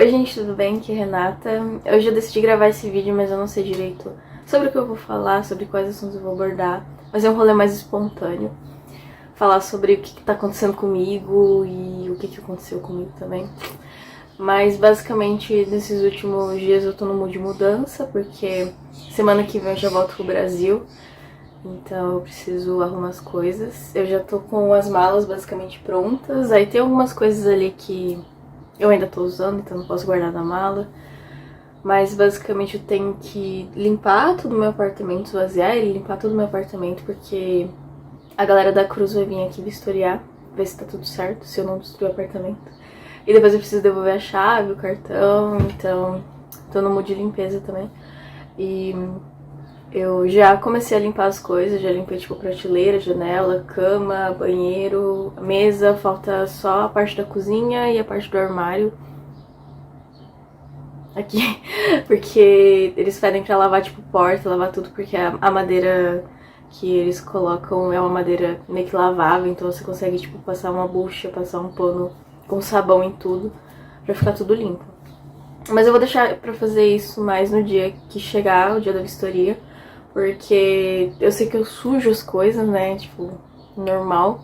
Oi gente, tudo bem? Aqui é Renata. Hoje eu decidi gravar esse vídeo, mas eu não sei direito sobre o que eu vou falar, sobre quais assuntos eu vou abordar. Mas é um rolê mais espontâneo. Falar sobre o que tá acontecendo comigo e o que aconteceu comigo também. Mas basicamente nesses últimos dias eu tô no mood de mudança, porque semana que vem eu já volto pro Brasil. Então eu preciso arrumar as coisas. Eu já tô com as malas basicamente prontas. Aí tem algumas coisas ali que eu ainda tô usando, então não posso guardar na mala. Mas basicamente eu tenho que limpar todo o meu apartamento, esvaziar ele, limpar todo o meu apartamento, porque a galera da Cruz vai vir aqui vistoriar, ver se tá tudo certo, se eu não destruir o apartamento. E depois eu preciso devolver a chave, o cartão, então tô no mood de limpeza também. E eu já comecei a limpar as coisas, já limpei tipo prateleira, janela, cama, banheiro, mesa, falta só a parte da cozinha e a parte do armário. Aqui, porque eles pedem pra lavar tipo porta, lavar tudo, porque a madeira que eles colocam é uma madeira meio que lavável, então você consegue tipo passar uma bucha, passar um pano com sabão em tudo, pra ficar tudo limpo. Mas eu vou deixar pra fazer isso mais no dia que chegar, o dia da vistoria, porque eu sei que eu sujo as coisas, né, tipo, normal.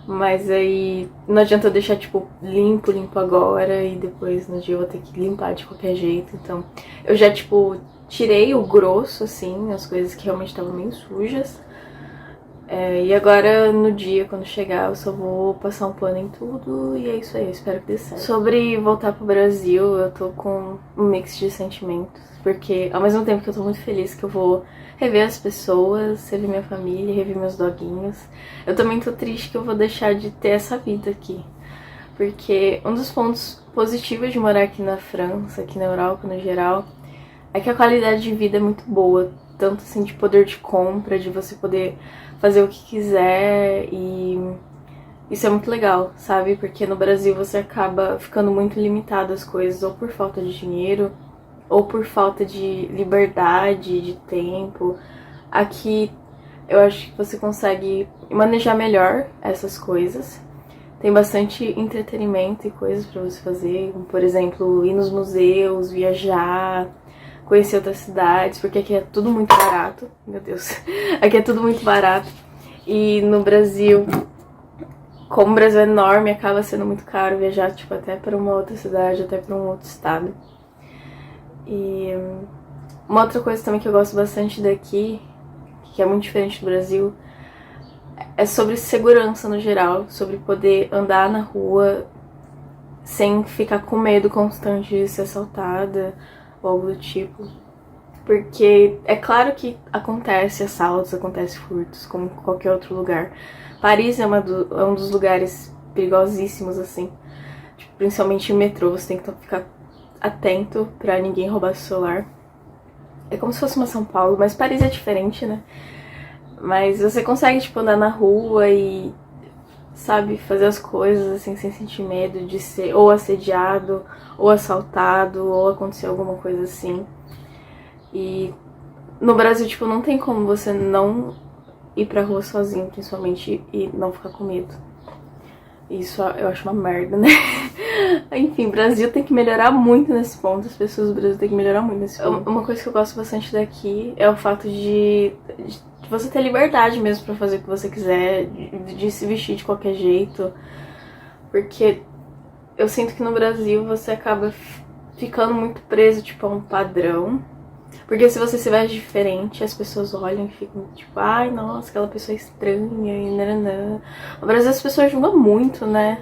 Mas aí não adianta eu deixar, tipo, limpo agora e depois no dia eu vou ter que limpar de qualquer jeito. Então eu já, tipo, tirei o grosso, assim, as coisas que realmente estavam meio sujas. E agora no dia, quando chegar, eu só vou passar um pano em tudo e é isso aí, eu espero que dê certo. Sobre voltar pro Brasil, eu tô com um mix de sentimentos, porque ao mesmo tempo que eu tô muito feliz que eu vou rever as pessoas, rever minha família, rever meus doguinhos, eu também tô triste que eu vou deixar de ter essa vida aqui. Porque um dos pontos positivos de morar aqui na França, aqui na Europa no geral, é que a qualidade de vida é muito boa, tanto assim de poder de compra, de você poder fazer o que quiser, e isso é muito legal, sabe? Porque no Brasil você acaba ficando muito limitado às coisas, ou por falta de dinheiro, ou por falta de liberdade, de tempo. Aqui eu acho que você consegue manejar melhor essas coisas. Tem bastante entretenimento e coisas pra você fazer, como, por exemplo, ir nos museus, viajar, conhecer outras cidades, porque aqui é tudo muito barato. Meu Deus, aqui é tudo muito barato. E no Brasil, como o Brasil é enorme, acaba sendo muito caro viajar, tipo, até para uma outra cidade, até para um outro estado. E uma outra coisa também que eu gosto bastante daqui, que é muito diferente do Brasil, é sobre segurança no geral, sobre poder andar na rua sem ficar com medo constante de ser assaltada ou algo do tipo. Porque é claro que acontece assaltos, acontece furtos, como em qualquer outro lugar. Paris é um dos lugares perigosíssimos, assim. Tipo, principalmente em metrô, você tem que ficar atento pra ninguém roubar seu celular. É como se fosse uma São Paulo, mas Paris é diferente, né? Mas você consegue, tipo, andar na rua e, sabe, fazer as coisas, assim, sem sentir medo de ser ou assediado, ou assaltado, ou acontecer alguma coisa assim. E no Brasil, tipo, não tem como você não ir pra rua sozinho, principalmente, e não ficar com medo. Isso eu acho uma merda, né? Enfim, o Brasil tem que melhorar muito nesse ponto, as pessoas do Brasil têm que melhorar muito nesse ponto. Uma coisa que eu gosto bastante daqui é o fato de você ter liberdade mesmo pra fazer o que você quiser, de se vestir de qualquer jeito. Porque eu sinto que no Brasil você acaba ficando muito preso, tipo, a um padrão. Porque se você se veste diferente, as pessoas olham e ficam tipo, ai, nossa, aquela pessoa é estranha e nananã. No Brasil as pessoas julgam muito, né?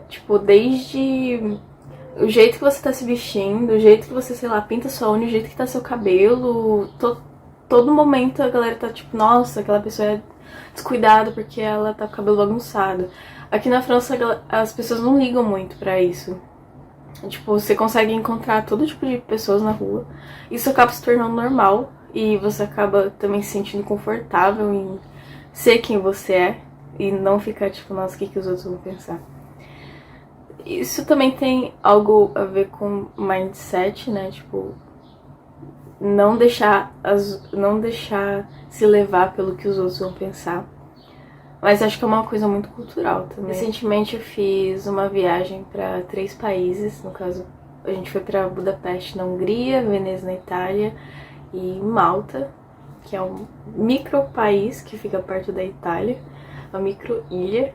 Tipo, desde o jeito que você tá se vestindo, o jeito que você, sei lá, pinta sua unha, o jeito que tá seu cabelo, todo momento a galera tá tipo, nossa, aquela pessoa é descuidada porque ela tá com o cabelo bagunçado. Aqui na França as pessoas não ligam muito pra isso. Tipo, você consegue encontrar todo tipo de pessoas na rua. Isso acaba se tornando normal. E você acaba também se sentindo confortável em ser quem você é. E não ficar tipo, nossa, o que os outros vão pensar. Isso também tem algo a ver com mindset, né? Tipo, não deixar se levar pelo que os outros vão pensar. Mas acho que é uma coisa muito cultural também. Recentemente eu fiz uma viagem para 3 países, no caso A gente foi pra Budapeste, na Hungria, Veneza, na Itália, e Malta, que é um micro país que fica perto da Itália, uma micro ilha.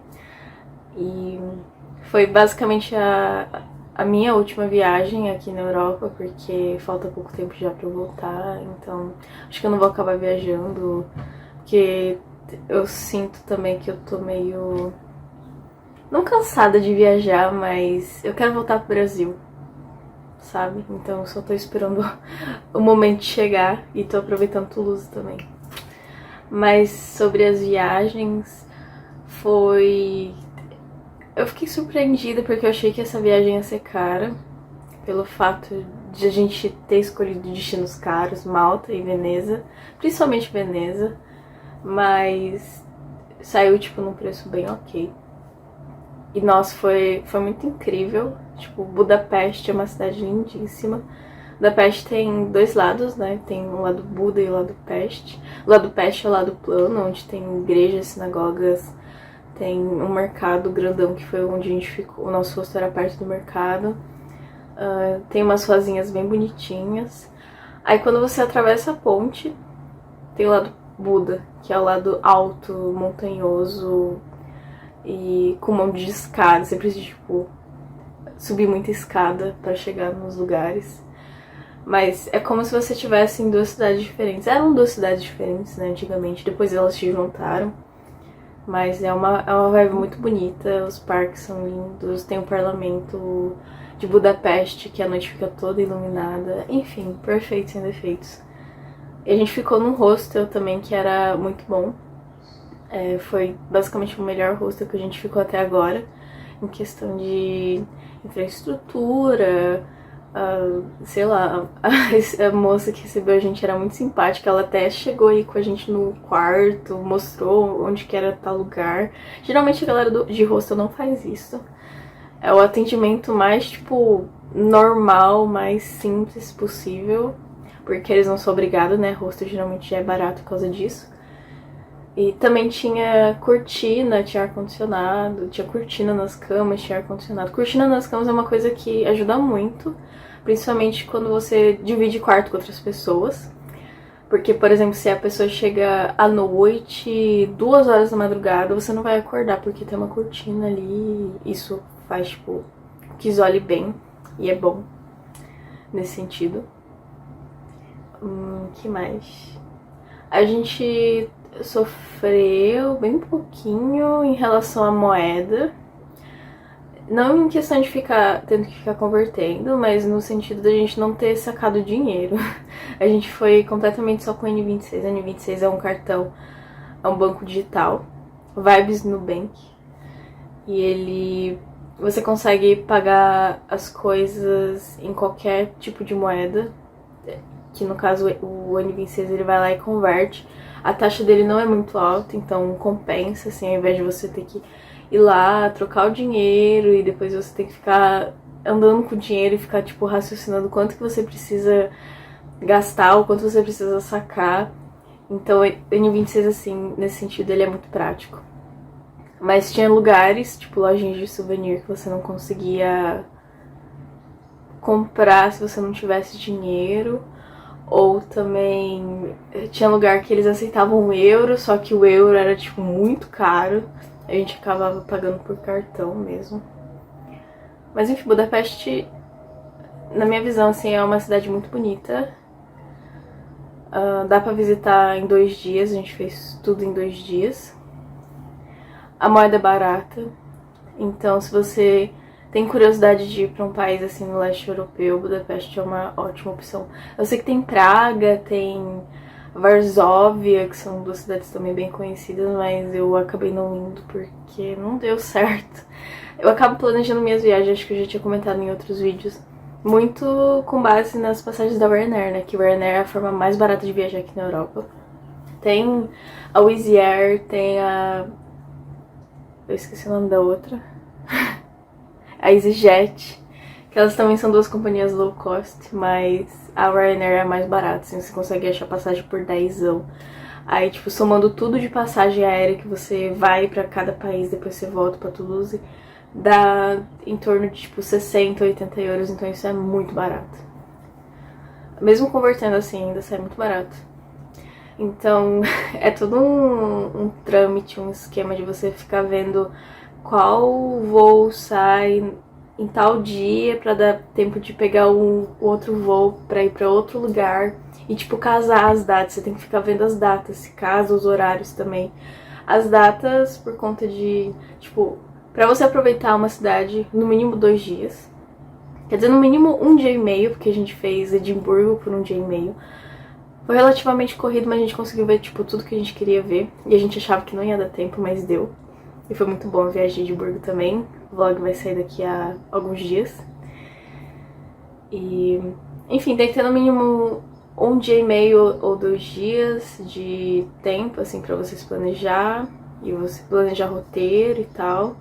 E foi basicamente a minha última viagem aqui na Europa, porque falta pouco tempo já pra eu voltar, então acho que eu não vou acabar viajando, porque eu sinto também que eu tô meio... não cansada de viajar, mas eu quero voltar pro Brasil, sabe? Então eu só tô esperando o momento de chegar e tô aproveitando Toulouse também. Mas sobre as viagens, eu fiquei surpreendida porque eu achei que essa viagem ia ser cara, pelo fato de a gente ter escolhido destinos caros, Malta e Veneza, principalmente Veneza, mas saiu tipo num preço bem ok. E nossa, foi muito incrível. Tipo, Budapeste é uma cidade lindíssima. Budapeste tem dois lados, né? Tem o lado Buda e o lado Peste. O lado Peste é o lado plano, onde tem igrejas, sinagogas, tem um mercado grandão que foi onde a gente ficou. O nosso rosto era perto do mercado. Tem umas ruazinhas bem bonitinhas. Aí quando você atravessa a ponte, tem o lado Buda, que é o lado alto, montanhoso e com um monte de escada. Você precisa, tipo, subir muita escada para chegar nos lugares. Mas é como se você estivesse em duas cidades diferentes. Eram duas cidades diferentes, né, antigamente. Depois elas se juntaram. Mas é uma vibe muito bonita, os parques são lindos, tem o parlamento de Budapeste, que a noite fica toda iluminada. Enfim, perfeito, sem defeitos. E a gente ficou num hostel também, que era muito bom. Foi basicamente o melhor hostel que a gente ficou até agora, em questão de infraestrutura, sei lá, a moça que recebeu a gente era muito simpática, ela até chegou aí com a gente no quarto, mostrou onde que era tal lugar. Geralmente a galera de hostel não faz isso. É o atendimento mais, tipo, normal, mais simples possível, porque eles não são obrigados, né? Hostel geralmente já é barato por causa disso. E também tinha cortina, tinha ar-condicionado, tinha cortina nas camas, tinha ar-condicionado. Cortina nas camas é uma coisa que ajuda muito, principalmente quando você divide quarto com outras pessoas. Porque, por exemplo, se a pessoa chega à noite, 2 horas da madrugada, você não vai acordar porque tem uma cortina ali. Isso faz, tipo, que isole bem e é bom nesse sentido. Que mais? A gente sofreu bem pouquinho em relação à moeda. Não em questão de ficar tendo que ficar convertendo, mas no sentido da gente não ter sacado dinheiro. A gente foi completamente só com o N26. O N26 é um cartão, é um banco digital, Vibes Nubank. E você consegue pagar as coisas em qualquer tipo de moeda, que no caso o N26 ele vai lá e converte. A taxa dele não é muito alta, então compensa, assim, ao invés de você ter que ir lá, trocar o dinheiro e depois você tem que ficar andando com o dinheiro e ficar, tipo, raciocinando quanto que você precisa gastar ou quanto você precisa sacar. Então o N26, assim, nesse sentido, ele é muito prático. Mas tinha lugares, tipo lojinhas de souvenir, que você não conseguia comprar se você não tivesse dinheiro. Ou também tinha lugar que eles aceitavam euro, só que o euro era, tipo, muito caro. A gente acabava pagando por cartão mesmo. Mas enfim, Budapeste, na minha visão, assim, é uma cidade muito bonita. Dá pra visitar em 2 dias, a gente fez tudo em 2 dias. A moeda é barata, então se você tem curiosidade de ir pra um país assim no leste europeu, Budapeste é uma ótima opção. Eu sei que tem Praga, tem Varsóvia, que são 2 cidades também bem conhecidas, mas eu acabei não indo porque não deu certo. Eu acabo planejando minhas viagens, acho que eu já tinha comentado em outros vídeos, muito com base nas passagens da Ryanair, né? Que Ryanair é a forma mais barata de viajar aqui na Europa. Tem a Wizz Air, tem a... eu esqueci o nome da outra. A EasyJet, que elas também são 2 companhias low cost, mas a Ryanair é mais barata, assim, você consegue achar passagem por 10. Aí, tipo, somando tudo de passagem aérea que você vai pra cada país, depois você volta pra Toulouse, dá em torno de tipo 60, 80 euros, então isso é muito barato. Mesmo convertendo assim, ainda sai muito barato. Então é todo um trâmite, um esquema de você ficar vendo qual voo sai em tal dia pra dar tempo de pegar um outro voo pra ir pra outro lugar. E tipo, casar as datas, você tem que ficar vendo as datas, se casa os horários também. As datas por conta de, tipo, pra você aproveitar uma cidade, no mínimo 2 dias. Quer dizer, no mínimo 1 dia e meio, porque a gente fez Edimburgo por 1 dia e meio. Foi relativamente corrido, mas a gente conseguiu ver, tipo, tudo que a gente queria ver. E a gente achava que não ia dar tempo, mas deu. E foi muito bom a viagem de Edimburgo também. O vlog vai sair daqui a alguns dias. E, enfim, tem que ter no mínimo 1 dia e meio ou 2 dias de tempo, assim, pra você se planejar. E você planejar roteiro e tal.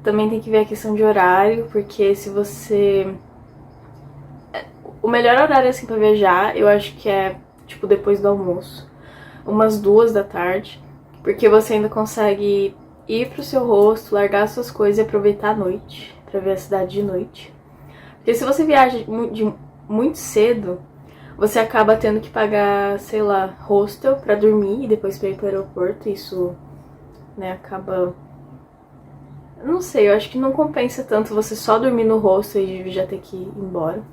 Também tem que ver a questão de horário, porque se você... O melhor horário, assim, pra viajar, eu acho que é, tipo, depois do almoço. Umas 2 da tarde. Porque você ainda consegue ir pro seu rosto, largar suas coisas e aproveitar a noite. Pra ver a cidade de noite. Porque se você viaja muito cedo, você acaba tendo que pagar, sei lá, hostel pra dormir e depois pra ir pro aeroporto. Isso, né, acaba... Não sei, eu acho que não compensa tanto você só dormir no hostel e já ter que ir embora.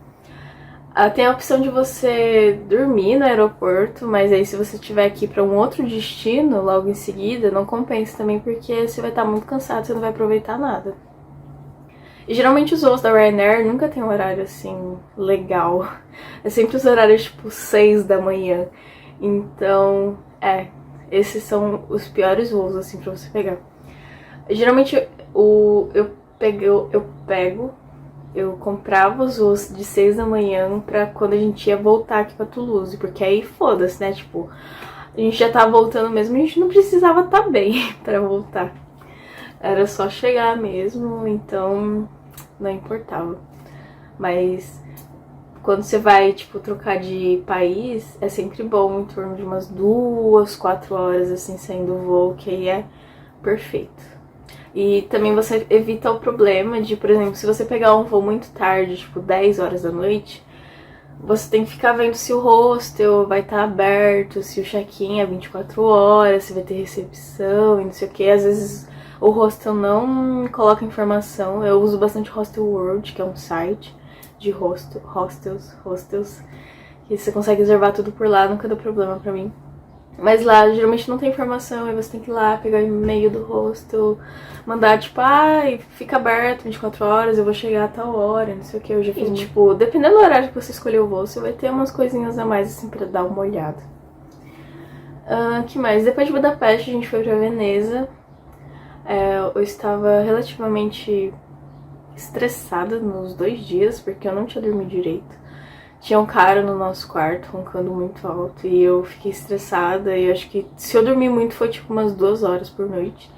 Tem a opção de você dormir no aeroporto, mas aí se você tiver que ir pra um outro destino logo em seguida, não compensa também porque você vai estar muito cansado, você não vai aproveitar nada. E geralmente os voos da Ryanair nunca tem um horário assim legal. É sempre os horários tipo 6 da manhã. Então, esses são os piores voos assim pra você pegar. Geralmente eu comprava os voos de 6 da manhã pra quando a gente ia voltar aqui pra Toulouse, porque aí foda-se, né? Tipo, a gente já tava voltando mesmo, a gente não precisava estar bem pra voltar. Era só chegar mesmo, então não importava. Mas quando você vai, tipo, trocar de país, é sempre bom, em torno de umas 2, 4 horas, assim, saindo do voo, que aí é perfeito. E também você evita o problema de, por exemplo, se você pegar um voo muito tarde, tipo 10 horas da noite, você tem que ficar vendo se o hostel vai estar aberto, se o check-in é 24 horas, se vai ter recepção e não sei o que. Às vezes o hostel não coloca informação. Eu uso bastante Hostel World, que é um site de hostels, que você consegue reservar tudo por lá, nunca deu problema pra mim. Mas lá geralmente não tem informação, aí você tem que ir lá, pegar o e-mail do hostel, mandar tipo, fica aberto 24 horas, eu vou chegar a tal hora, não sei o que. Eu já fiz, tipo, dependendo do horário que você escolher o voo, você vai ter umas coisinhas a mais assim pra dar uma olhada. Que mais? Depois de Budapeste a gente foi pra Veneza. Eu estava relativamente estressada nos 2 dias, porque eu não tinha dormido direito. Tinha um cara no nosso quarto roncando muito alto e eu fiquei estressada. E eu acho que se eu dormir muito foi tipo umas 2 horas por noite.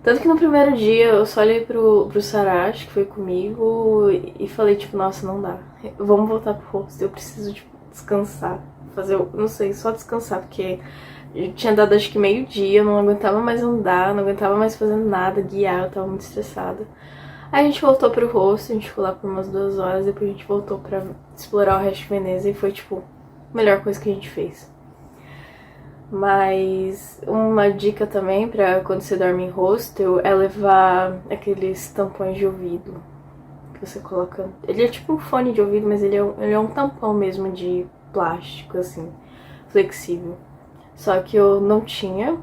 Tanto que no primeiro dia eu só olhei pro Sarash, que foi comigo, e falei tipo, nossa, não dá. Vamos voltar pro hostel, eu preciso tipo, descansar. Não sei, só descansar, porque eu tinha dado acho que meio-dia, eu não aguentava mais andar, não aguentava mais fazer nada, guiar, eu tava muito estressada. Aí a gente voltou pro hostel, a gente ficou lá por umas 2 horas, depois a gente voltou pra explorar o resto de Veneza e foi, tipo, a melhor coisa que a gente fez. Mas uma dica também pra quando você dorme em hostel é levar aqueles tampões de ouvido que você coloca. Ele é tipo um fone de ouvido, mas ele é um tampão mesmo de plástico, assim, flexível. Só que eu não tinha,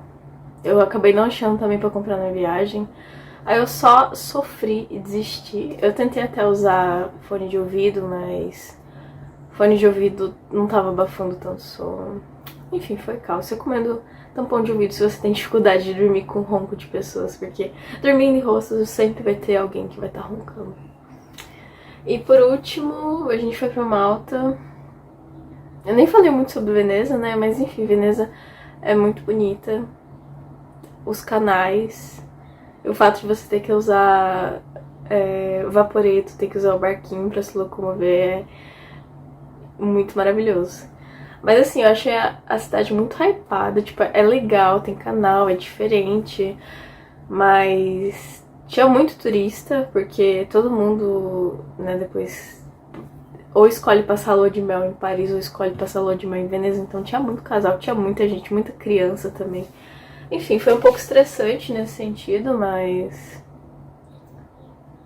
eu acabei não achando também pra comprar na viagem. Aí eu só sofri e desisti. Eu tentei até usar fone de ouvido, mas fone de ouvido não tava abafando tanto som. Enfim, foi caos. Eu recomendo tampão de ouvido se você tem dificuldade de dormir com ronco de pessoas, porque dormindo em hostels sempre vai ter alguém que vai estar roncando. E por último, a gente foi pra Malta. Eu nem falei muito sobre Veneza, né? Mas enfim, Veneza é muito bonita. Os canais... O fato de você ter que usar vaporeto, ter que usar o barquinho pra se locomover é muito maravilhoso. Mas assim, eu achei a cidade muito hypada, tipo, é legal, tem canal, é diferente, mas Tinha muito turista, porque todo mundo, né, depois ou escolhe passar a lua de mel em Paris ou escolhe passar a lua de mel em Veneza, então tinha muito casal, tinha muita gente, muita criança também. Enfim, foi um pouco estressante nesse sentido, mas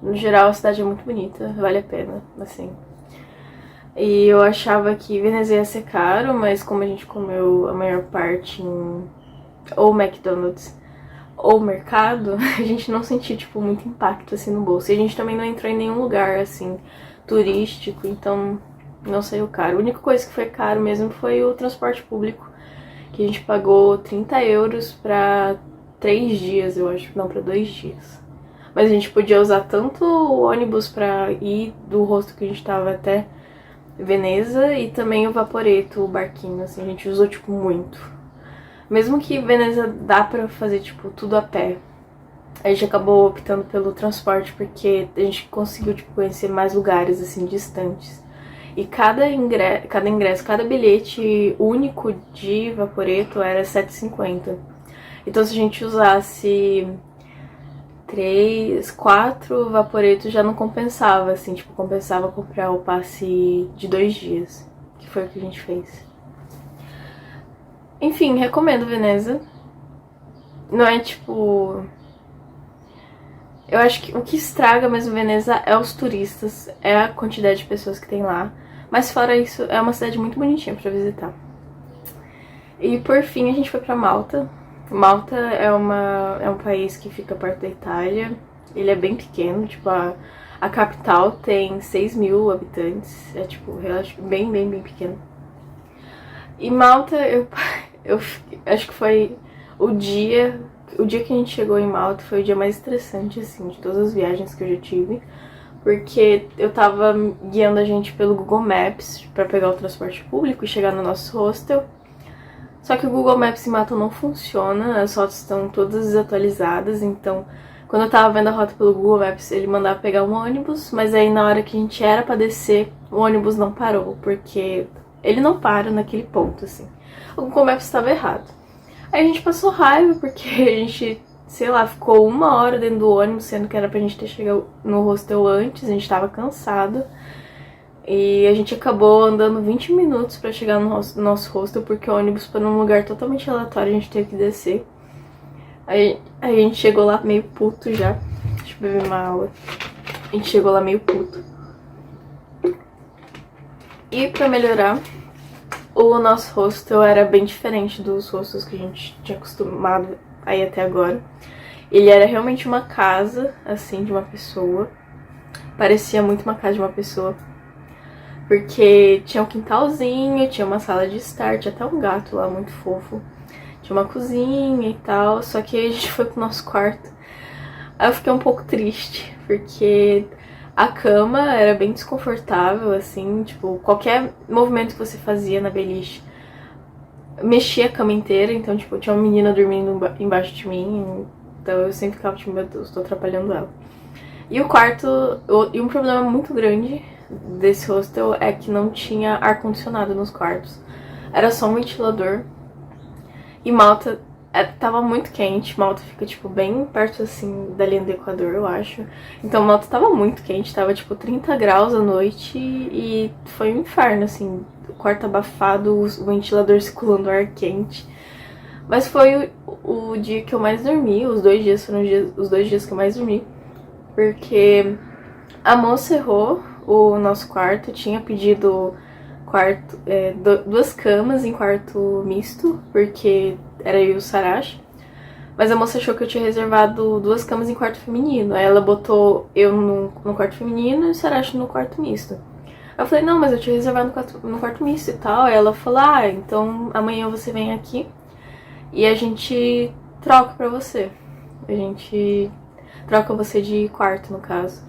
no geral a cidade é muito bonita, vale a pena, assim. E eu achava que Veneza ia ser caro, mas como a gente comeu a maior parte em ou McDonald's ou mercado, a gente não sentiu, tipo, muito impacto, assim, no bolso. E a gente também não entrou em nenhum lugar, assim, turístico, então não saiu caro. A única coisa que foi caro mesmo foi o transporte público, que a gente pagou 30 euros pra 3 dias, eu acho, não, pra 2 dias. Mas a gente podia usar tanto o ônibus pra ir do hostel que a gente tava até Veneza e também o Vaporetto, o barquinho, assim, a gente usou, tipo, muito. Mesmo que Veneza dá pra fazer, tipo, tudo a pé, a gente acabou optando pelo transporte porque a gente conseguiu, tipo, conhecer mais lugares, assim, distantes. E cada bilhete único de Vaporetto era 7,50. Então se a gente usasse 3, 4 Vaporetto já não compensava, assim, tipo, compensava comprar o passe de 2 dias, que foi o que a gente fez. Enfim, recomendo Veneza. Não é tipo... Eu acho que o que estraga mesmo Veneza é os turistas, é a quantidade de pessoas que tem lá. Mas fora isso, é uma cidade muito bonitinha pra visitar. E por fim a gente foi pra Malta. Malta é um país que fica perto da Itália. Ele é bem pequeno, tipo, a capital tem 6 mil habitantes. É tipo, bem pequeno. E Malta, eu acho que foi o dia que a gente chegou em Malta foi o dia mais estressante, assim, de todas as viagens que eu já tive. Porque eu tava guiando a gente pelo Google Maps pra pegar o transporte público e chegar no nosso hostel. Só que o Google Maps em Malta não funciona, as rotas estão todas desatualizadas, então quando eu tava vendo a rota pelo Google Maps, ele mandava pegar um ônibus, mas aí na hora que a gente era pra descer, o ônibus não parou, porque ele não para naquele ponto, assim. O Google Maps estava errado. Aí a gente passou raiva, porque a gente, sei lá, ficou 1 hora dentro do ônibus, sendo que era pra gente ter chegado no hostel antes, a gente tava cansado. E a gente acabou andando 20 minutos pra chegar no nosso hostel, porque o ônibus foi num lugar totalmente aleatório, a gente teve que descer. Aí a gente chegou lá meio puto já. Deixa eu beber uma água. A gente chegou lá meio puto. E pra melhorar, o nosso hostel era bem diferente dos hostels que a gente tinha acostumado a ir até agora. Ele era realmente uma casa, assim, de uma pessoa. Parecia muito uma casa de uma pessoa. Porque tinha um quintalzinho, tinha uma sala de estar, tinha até um gato lá muito fofo. Tinha uma cozinha e tal, só que a gente foi pro nosso quarto. Aí eu fiquei um pouco triste, porque a cama era bem desconfortável, assim, tipo, qualquer movimento que você fazia na beliche mexia a cama inteira, então, tipo, tinha uma menina dormindo embaixo de mim, então eu sempre ficava, tipo, meu Deus, tô atrapalhando ela. E o quarto, e um problema muito grande desse hostel é que não tinha ar-condicionado nos quartos. Era só um ventilador. E Malta tava muito quente. Malta fica, tipo, bem perto, assim, da linha do Equador, eu acho. Então Malta tava muito quente, tava, tipo, 30 graus à noite e foi um inferno, assim. O quarto abafado, o ventilador circulando ar quente. Mas foi o dia que eu mais dormi, os 2 dias foram os 2 dias que eu mais dormi. Porque a moça errou o nosso quarto, tinha pedido quarto, 2 camas em quarto misto, porque era eu e o Sarashi. Mas a moça achou que eu tinha reservado 2 camas em quarto feminino. Aí ela botou eu no quarto feminino e o Sarashi no quarto misto. Eu falei, não, mas eu tinha reservado no quarto misto e tal. Aí ela falou, então amanhã você vem aqui e a gente troca pra você. A gente troca você de quarto, no caso.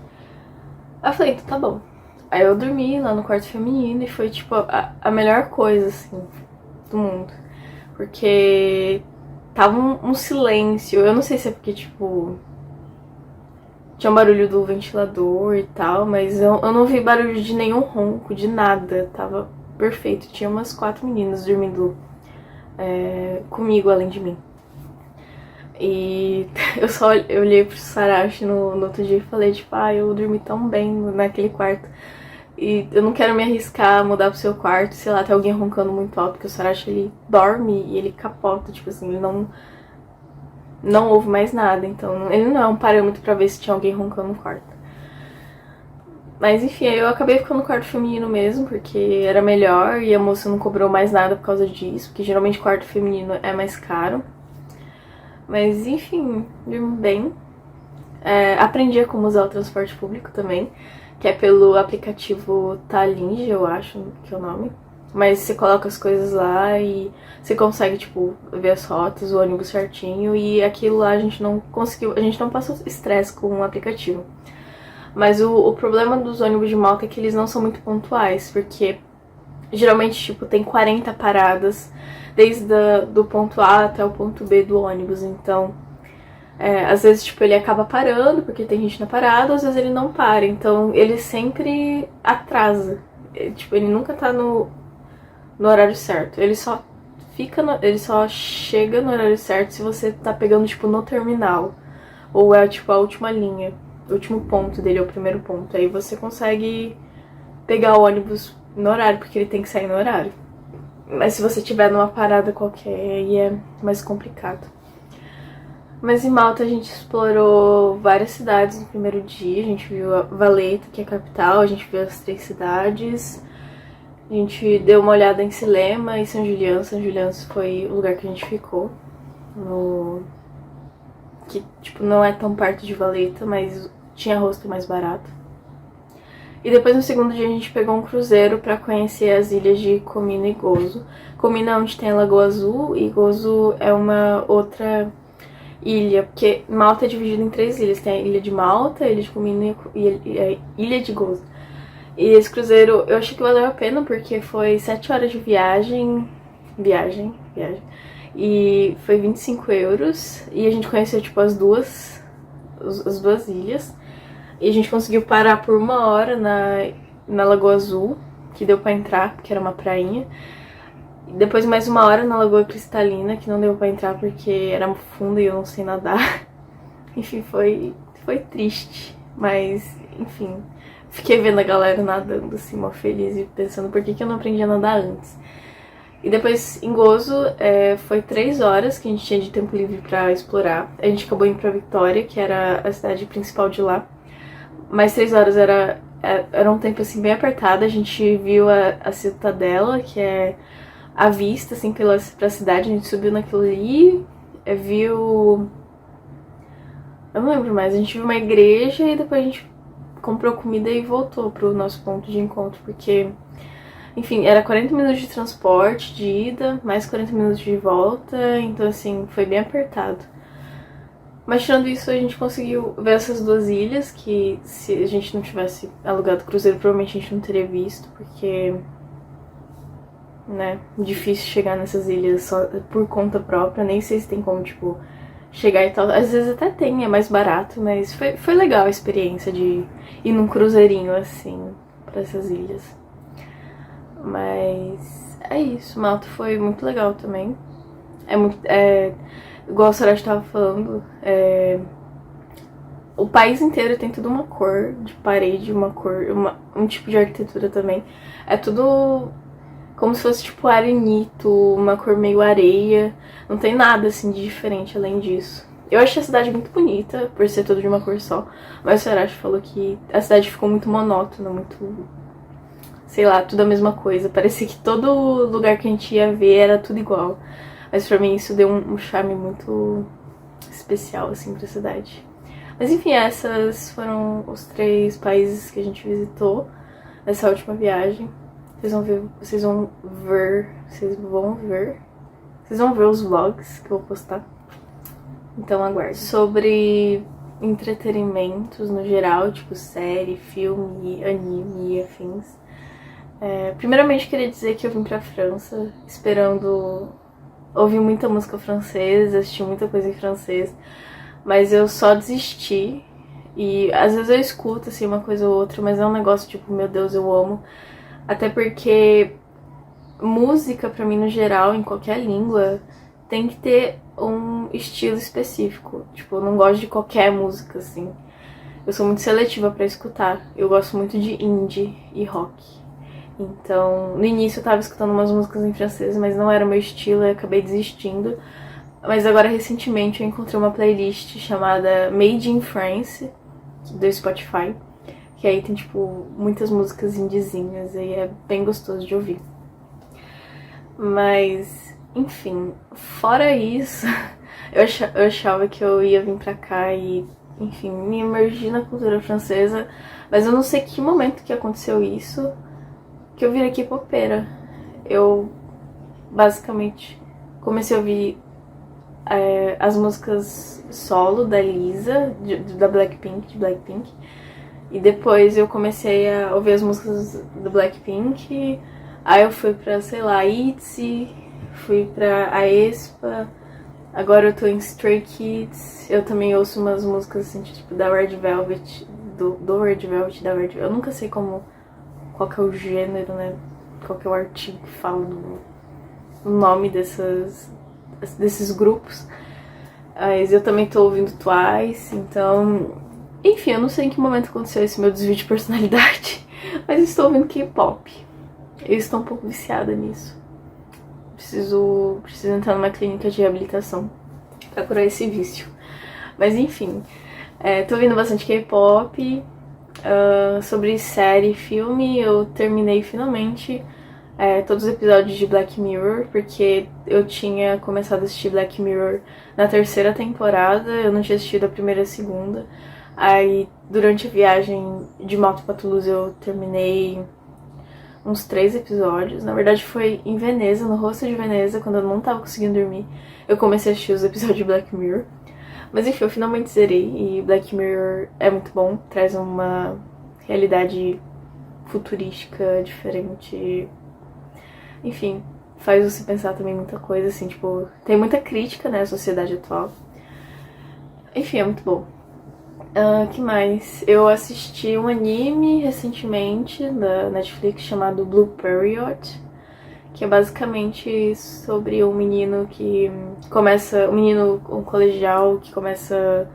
Aí eu falei, então tá bom. Aí eu dormi lá no quarto feminino e foi, tipo, a melhor coisa, assim, do mundo. Porque tava um silêncio. Eu não sei se é porque, tipo, tinha um barulho do ventilador e tal, mas eu não vi barulho de nenhum ronco, de nada. Tava perfeito. Tinha umas 4 meninas dormindo comigo, além de mim. E eu olhei pro Sarashi no outro dia e falei, tipo, eu dormi tão bem naquele quarto. E eu não quero me arriscar a mudar pro seu quarto, sei lá, tem alguém roncando muito alto, porque o Sarashi, ele dorme e ele capota, tipo assim, ele não ouve mais nada, então ele não é um parâmetro pra ver se tinha alguém roncando no quarto. Mas enfim, aí eu acabei ficando no quarto feminino mesmo, porque era melhor e a moça não cobrou mais nada por causa disso, porque geralmente quarto feminino é mais caro. Mas enfim, dormi bem. Aprendi a como usar o transporte público também, que é pelo aplicativo Talinge, eu acho que é o nome. Mas você coloca as coisas lá e você consegue, tipo, ver as rotas, o ônibus certinho. E aquilo lá a gente não conseguiu, a gente não passou estresse com o aplicativo. Mas o problema dos ônibus de Malta é que eles não são muito pontuais, porque geralmente, tipo, tem 40 paradas desde do ponto A até o ponto B do ônibus. Então, às vezes, tipo, ele acaba parando porque tem gente na parada, às vezes ele não para. Então, ele sempre atrasa. Tipo, ele nunca tá no horário certo. Ele só chega no horário certo se você tá pegando, tipo, no terminal. Ou é, tipo, a última linha. O último ponto dele é o primeiro ponto. Aí você consegue pegar o ônibus no horário, porque ele tem que sair no horário. Mas se você tiver numa parada qualquer, aí é mais complicado. Mas em Malta a gente explorou várias cidades no primeiro dia. A gente viu a Valetta, que é a capital, a gente viu as 3 cidades. A gente deu uma olhada em Silema e São Julián. São Julián foi o lugar que a gente ficou. Que, tipo, não é tão perto de Valetta, mas tinha hostel mais barato. E depois no segundo dia a gente pegou um cruzeiro pra conhecer as ilhas de Comino e Gozo. Comino é onde tem a Lagoa Azul e Gozo é uma outra ilha, porque Malta é dividida em 3 ilhas. Tem a Ilha de Malta, a Ilha de Comino e a Ilha de Gozo. E esse cruzeiro eu achei que valeu a pena porque foi 7 horas de viagem. E foi 25 euros. E a gente conheceu, tipo, as duas ilhas. E a gente conseguiu parar por 1 hora na Lagoa Azul, que deu pra entrar, porque era uma prainha. E depois mais 1 hora na Lagoa Cristalina, que não deu pra entrar porque era funda e eu não sei nadar. Enfim, foi triste. Mas, enfim, fiquei vendo a galera nadando assim, mó feliz e pensando por que eu não aprendi a nadar antes. E depois, em Gozo, foi 3 horas que a gente tinha de tempo livre pra explorar. A gente acabou indo pra Vitória, que era a cidade principal de lá. Mas 3 horas era um tempo assim bem apertado. A gente viu a Cidadela, que é a vista assim pra cidade. A gente subiu naquilo ali, viu... Eu não lembro mais. A gente viu uma igreja e depois a gente comprou comida e voltou pro nosso ponto de encontro, porque... Enfim, era 40 minutos de transporte, de ida, mais 40 minutos de volta, então assim, foi bem apertado. Mas tirando isso, a gente conseguiu ver essas 2 ilhas, que se a gente não tivesse alugado o cruzeiro, provavelmente a gente não teria visto, porque, né, difícil chegar nessas ilhas só por conta própria, nem sei se tem como, tipo, chegar e tal. Às vezes até tem, é mais barato, mas foi legal a experiência de ir num cruzeirinho, assim, pra essas ilhas. Mas é isso, Malta foi muito legal também. Igual a Soraya estava falando, o país inteiro tem tudo uma cor de parede, uma cor, um tipo de arquitetura também. É tudo como se fosse tipo arenito, uma cor meio areia. Não tem nada assim de diferente além disso. Eu achei a cidade muito bonita, por ser tudo de uma cor só. Mas o Sarashi falou que a cidade ficou muito monótona, muito... sei lá, tudo a mesma coisa. Parecia que todo lugar que a gente ia ver era tudo igual. Mas pra mim isso deu um charme muito especial, assim, pra cidade. Mas enfim, esses foram os 3 países que a gente visitou nessa última viagem. Vocês vão ver os vlogs que eu vou postar. Então aguarde. Sobre entretenimentos no geral, tipo série, filme, anime e afins. Primeiramente queria dizer que eu vim pra França esperando ouvir muita música francesa, assistir muita coisa em francês, mas eu só desisti. E às vezes eu escuto assim uma coisa ou outra, mas é um negócio tipo, meu Deus, eu amo. Até porque música pra mim no geral, em qualquer língua, tem que ter um estilo específico. Tipo, eu não gosto de qualquer música, assim. Eu sou muito seletiva pra escutar. Eu gosto muito de indie e rock. Então, no início eu tava escutando umas músicas em francês, mas não era o meu estilo, eu acabei desistindo. Mas agora, recentemente, eu encontrei uma playlist chamada Made in France, do Spotify. Que aí tem, tipo, muitas músicas indiezinhas e é bem gostoso de ouvir. Mas, enfim, fora isso, eu achava que eu ia vir pra cá e, enfim, me imergir na cultura francesa. Mas eu não sei que momento que aconteceu isso, que eu virei K-popeira. Eu, basicamente, comecei a ouvir as músicas solo da Lisa, da Blackpink, de Blackpink. E depois eu comecei a ouvir as músicas do Blackpink. Aí eu fui pra, sei lá, ITZY, fui pra aespa. Agora eu tô em Stray Kids. Eu também ouço umas músicas assim, tipo da Red Velvet, do Red Velvet, da Red Velvet. Eu nunca sei qual que é o gênero, né? Qual que é o artigo que fala o nome desses grupos. Mas eu também tô ouvindo Twice, então... Enfim, eu não sei em que momento aconteceu esse meu desvio de personalidade, mas estou ouvindo K-pop. Eu estou um pouco viciada nisso. Preciso entrar numa clínica de reabilitação pra curar esse vício. Mas enfim, tô ouvindo bastante K-pop. Sobre série e filme, eu terminei finalmente todos os episódios de Black Mirror, porque eu tinha começado a assistir Black Mirror na terceira temporada, eu não tinha assistido a primeira e a segunda. Aí, durante a viagem de moto pra Toulouse, eu terminei uns 3 episódios. Na verdade, foi em Veneza, no Hostel de Veneza, quando eu não tava conseguindo dormir. Eu comecei a assistir os episódios de Black Mirror. Mas enfim, eu finalmente zerei. E Black Mirror é muito bom. Traz uma realidade futurística diferente. Enfim, faz você pensar também muita coisa, assim, tipo... Tem muita crítica, né, à sociedade atual. Enfim, é muito bom. Que mais? Eu assisti um anime recentemente da Netflix chamado Blue Period, que é basicamente sobre um menino um colegial que começa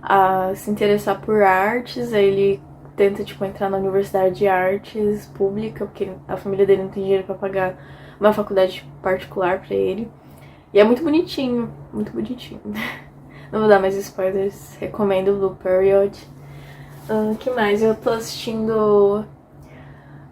a se interessar por artes. Aí ele tenta, tipo, entrar na universidade de artes pública, porque a família dele não tem dinheiro pra pagar uma faculdade particular pra ele. E é muito bonitinho, muito bonitinho. Não vou dar mais spoilers, recomendo Blue Period. Que mais? Eu tô assistindo...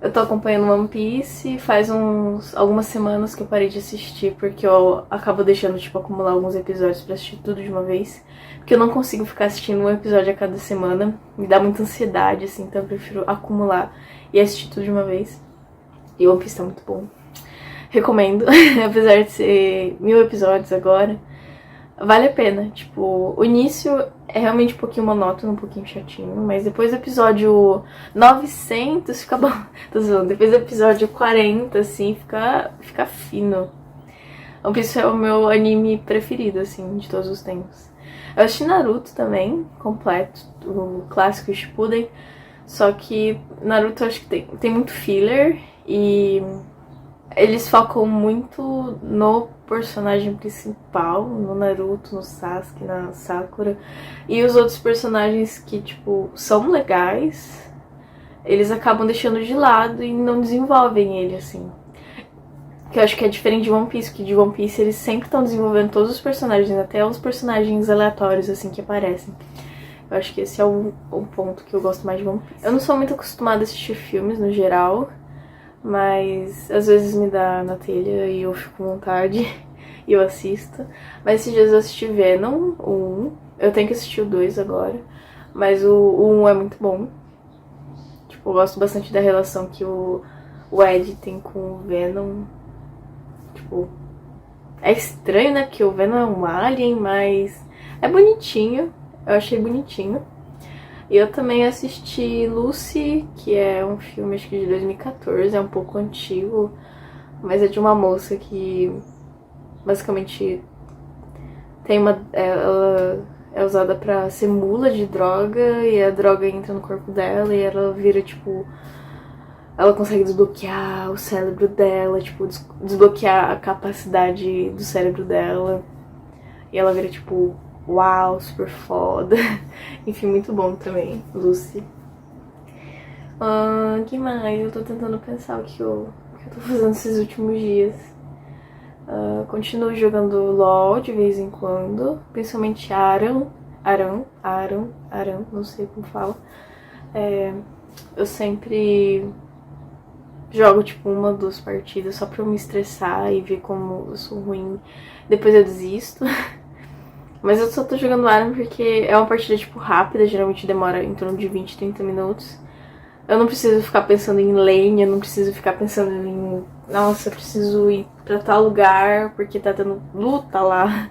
Eu tô acompanhando One Piece, faz algumas semanas que eu parei de assistir, porque eu acabo deixando, tipo, acumular alguns episódios pra assistir tudo de uma vez. Porque eu não consigo ficar assistindo um episódio a cada semana, me dá muita ansiedade, assim, então eu prefiro acumular e assistir tudo de uma vez. E One Piece tá muito bom. Recomendo, apesar de ser 1000 episódios agora. Vale a pena, tipo, o início é realmente um pouquinho monótono, um pouquinho chatinho, mas depois do episódio 900 fica bom, tô zoando, depois do episódio 40, assim, fica fino. One Piece é o meu anime preferido, assim, de todos os tempos. Eu assisti Naruto também, completo, o clássico Shippuden, só que Naruto eu acho que tem muito filler e... Eles focam muito no personagem principal, no Naruto, no Sasuke, na Sakura. E os outros personagens que, tipo, são legais, eles acabam deixando de lado e não desenvolvem ele, assim. Que eu acho que é diferente de One Piece, que de One Piece eles sempre estão desenvolvendo todos os personagens, até os personagens aleatórios, assim, que aparecem. Eu acho que esse é o ponto que eu gosto mais de One Piece. Eu não sou muito acostumada a assistir filmes, no geral, mas às vezes me dá na telha e eu fico com vontade e eu assisto. Mas esses dias eu assisti Venom, o 1. Eu tenho que assistir o 2 agora. Mas o 1 é muito bom. Tipo, eu gosto bastante da relação que o Ed tem com o Venom. Tipo, é estranho, né? Porque o Venom é um alien, mas é bonitinho. Eu achei bonitinho. E eu também assisti Lucy, que é um filme, acho que de 2014, é um pouco antigo, mas é de uma moça que basicamente ela é usada pra ser mula de droga e a droga entra no corpo dela e ela vira, tipo, ela consegue desbloquear o cérebro dela, tipo, desbloquear a capacidade do cérebro dela. E ela vira tipo, uau, super foda. Enfim, muito bom também, Lucy. Que mais? Eu tô tentando pensar o que eu tô fazendo esses últimos dias. Continuo jogando LOL de vez em quando, principalmente Aran, não sei como fala. Eu sempre jogo tipo 1 ou 2 partidas só pra eu me estressar e ver como eu sou ruim. Depois eu desisto. Mas eu só tô jogando Aran porque é uma partida tipo rápida, geralmente demora em torno de 20, 30 minutos. Eu não preciso ficar pensando em lane, eu não preciso ficar pensando em... Nossa, eu preciso ir pra tal lugar porque tá tendo luta lá.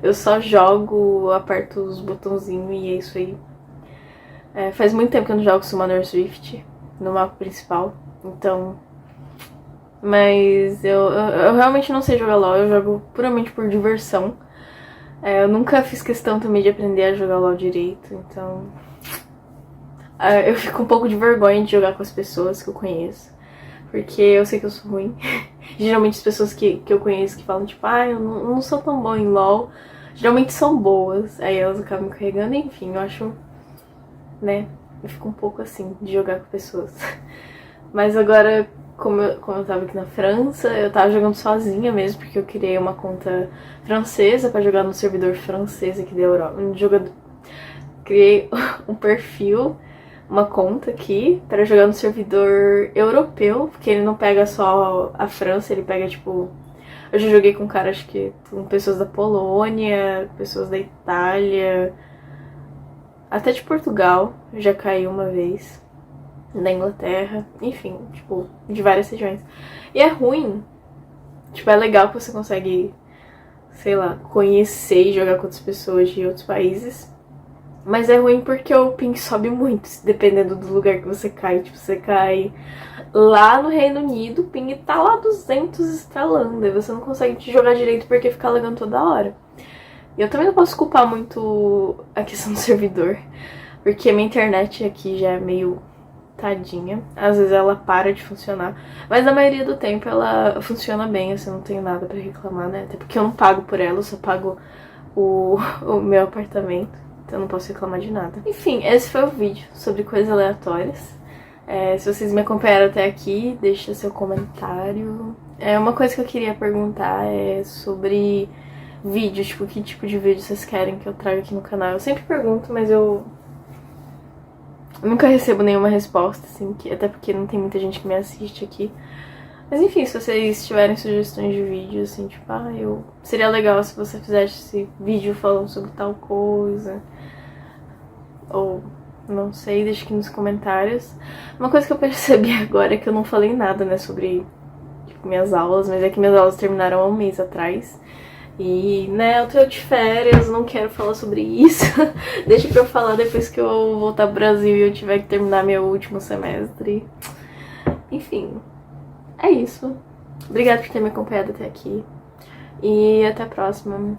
Eu só jogo, aperto os botãozinhos e é isso aí. Faz muito tempo que eu não jogo Summoner Swift no mapa principal, então... Mas eu realmente não sei jogar LoL, eu jogo puramente por diversão. Eu nunca fiz questão também de aprender a jogar LoL direito, então... Eu fico um pouco de vergonha de jogar com as pessoas que eu conheço, porque eu sei que eu sou ruim. Geralmente as pessoas que eu conheço que falam tipo, eu não sou tão bom em LoL, geralmente são boas, aí elas acabam me carregando, enfim, eu acho, né, eu fico um pouco assim de jogar com pessoas. Mas agora, como eu tava aqui na França, eu tava jogando sozinha mesmo, porque eu criei uma conta francesa pra jogar no servidor francês aqui da Europa. Criei um perfil, uma conta aqui pra jogar no servidor europeu, porque ele não pega só a França, ele pega tipo... Eu já joguei com cara, acho que com pessoas da Polônia, pessoas da Itália, até de Portugal, já caiu uma vez, da Inglaterra, enfim, tipo, de várias regiões. E é ruim, tipo, é legal que você consegue, sei lá, conhecer e jogar com outras pessoas de outros países. Mas é ruim porque o ping sobe muito, dependendo do lugar que você cai. Tipo, você cai lá no Reino Unido, o ping tá lá 200 estralando. E você não consegue te jogar direito porque fica lagando toda hora. E eu também não posso culpar muito a questão do servidor, porque minha internet aqui já é meio tadinha. Às vezes ela para de funcionar, mas na maioria do tempo ela funciona bem, assim, não tenho nada pra reclamar, né? Até porque eu não pago por ela, eu só pago o meu apartamento. Então eu não posso reclamar de nada. Enfim, esse foi o vídeo sobre coisas aleatórias. Se vocês me acompanharam até aqui, deixa seu comentário. Uma coisa que eu queria perguntar é sobre vídeos, tipo, que tipo de vídeo vocês querem que eu traga aqui no canal. Eu sempre pergunto, mas eu nunca recebo nenhuma resposta, assim, até porque não tem muita gente que me assiste aqui. Mas enfim, se vocês tiverem sugestões de vídeo, assim, tipo, seria legal se você fizesse esse vídeo falando sobre tal coisa. Ou, não sei, deixa aqui nos comentários. Uma coisa que eu percebi agora é que eu não falei nada, né, sobre, tipo, minhas aulas, mas é que minhas aulas terminaram há um mês atrás. E, né, eu tô de férias, não quero falar sobre isso. Deixa pra eu falar depois que eu voltar pro Brasil e eu tiver que terminar meu último semestre. Enfim, é isso. Obrigada por ter me acompanhado até aqui. E até a próxima.